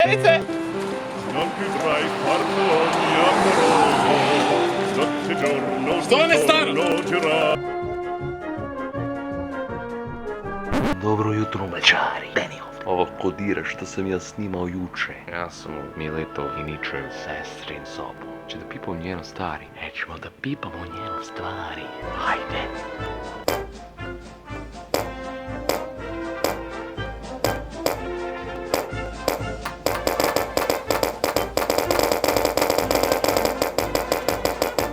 Lubanice! Što vam je stano? Dobro jutro, mlađari. Benio. Ovo kodira što sam ja snimao juče. Ja sam u Miletov i Ničev sestrin sobu. Če da pipamo njeno stvari. Nećemo da pipamo njeno stvari. Hajde.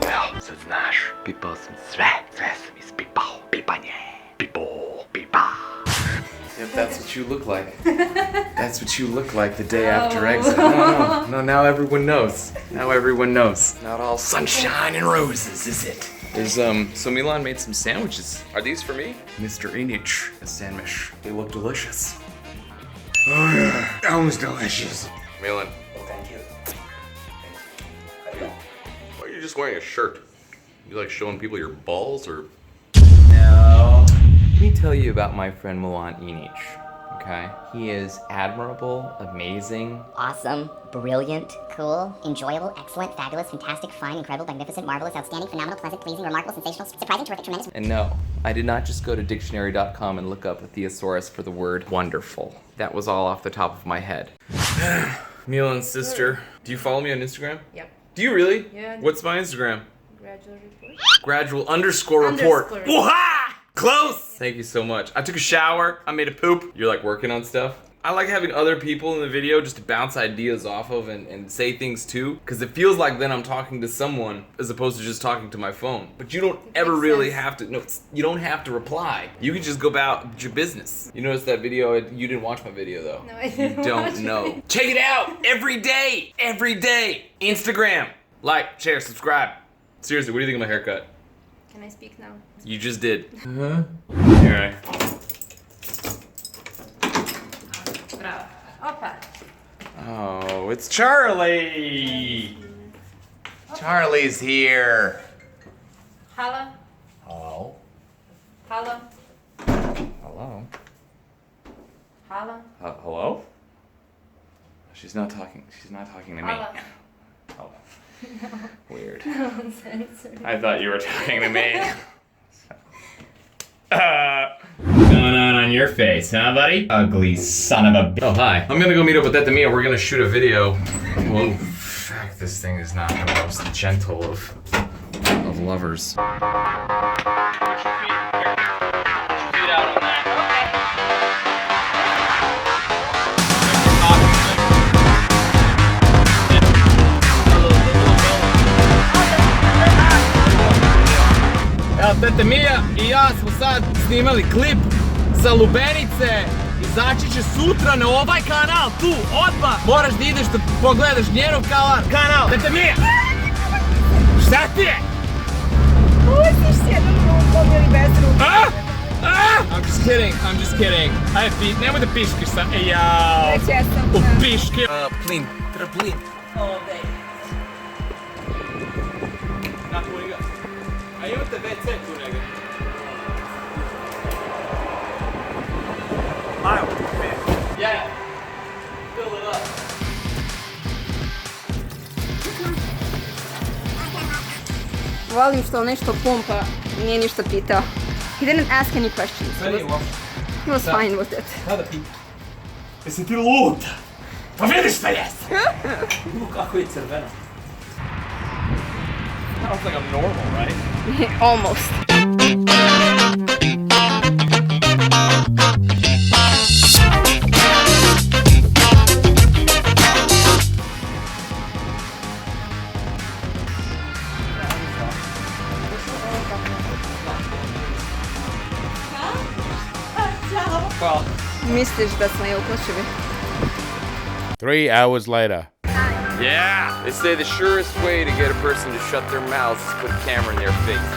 Evo, sad znaš, pipao sam sve sam ispipao. Pipanje. Pipo, pipa. If that's what you look like. That's what you look like the day after exit. No, now everyone knows. Now everyone knows. Not all sunshine and roses, is it? There's, so Milan made some sandwiches. Are these for me? Mr. Inic, a sandwich. They look delicious. Oh yeah, that was delicious. Milan, Oh, thank you. why are you just wearing a shirt? You like showing people your balls, or? No. Let me tell you about my friend Milan Inic, okay? He is admirable, amazing. Awesome, brilliant, cool, enjoyable, excellent, fabulous, fantastic, fine, incredible, magnificent, marvelous, outstanding, phenomenal, pleasant, pleasing, remarkable, sensational, surprising, terrific, tremendous. And no, I did not just go to dictionary.com and look up a thesaurus for the word wonderful. That was all off the top of my head. Milan's sister. Do you follow me on Instagram? Yep. Do you really? Yeah. What's my Instagram? Gradual report. Gradual _ report. Underscore. Wha-ha! Close! Thank you so much. I took a shower. I made a poop. You're like working on stuff. I like having other people in the video just to bounce ideas off of and say things to, because it feels like then I'm talking to someone as opposed to just talking to my phone. But you don't ever makes really sense. have to, no, you don't have to reply. You can just go about your business. You notice that video, you didn't watch my video though. No, I didn't You don't watch know. it. Check it out every day. Instagram, like, share, subscribe. Seriously, what do you think of my haircut? Can I speak now? You just did. Alright. Bravo. Opa. Oh, it's Charlie! Charlie's here. Hello. Hello? Hello. Hello? Hello. Hello? She's not talking to me. Hello. Oh. Weird. Nonsense. I thought you were talking to me. What's going on your face, huh, buddy? Ugly son of a. Oh, hi. I'm gonna go meet up with Etemia. We're gonna shoot a video. Whoa. Fuck, this thing is not the most gentle of lovers. Evo, tete Mija i ja smo sad snimali klip za Lubanice. Izaći će sutra na ovaj kanal, tu, odmah. Moraš da ideš da pogledaš njenov kanal. Tete Mija! Šta ti je? Pustiš se jednom rukom ili bez ruke. I'm just kidding. Ajde, nemoj da piškiš sa, jao. Već jesam. U piške. Plin, treba plin. Ovdje. Na, koji ga? A imate WC tu negdje? Ajmo. Yeah. Fill it up. Volim što nešto pumpa, nije ništa pitao. He didn't ask any questions. He was fine with it. Kada pita? Jesi ti lud? Pa vidiš šta jesam! Kako je crveno. I don't think I'm normal, right? Almost. Hvala. Misliš da smo je uplašili? 3 hours later. Yeah! They say the surest way to get a person to shut their mouths is put a camera in their face.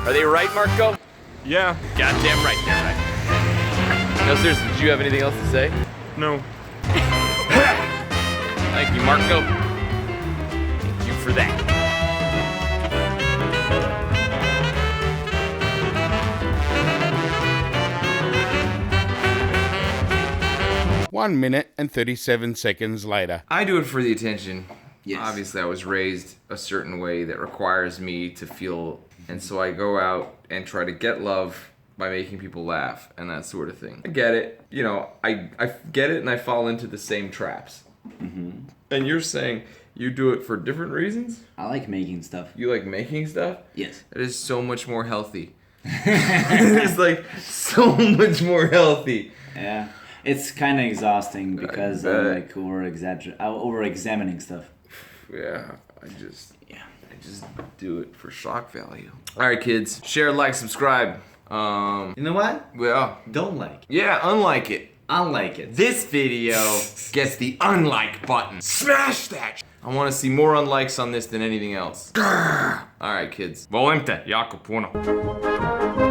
Are they right, Marco? Yeah. Goddamn right, they're right. No, seriously, did you have anything else to say? No. Thank you, Marco. Thank you for that. 1 minute and 37 seconds later. I do it for the attention. Yes. Obviously, I was raised a certain way that requires me to feel, and so I go out and try to get love by making people laugh and that sort of thing. I get it. You know, I get it, and I fall into the same traps. Mm-hmm. And you're saying you do it for different reasons? I like making stuff. You like making stuff? Yes. It is so much more healthy. It's like so much more healthy. Yeah. It's kind of exhausting because I'm like over-examining stuff. Yeah, I just do it for shock value. All right, kids, share, like, subscribe. You know what? Yeah, Don't like. yeah, unlike it. Unlike it. This video gets the unlike button. Smash that! I want to see more unlikes on this than anything else. All right, kids. Volim te jako puno.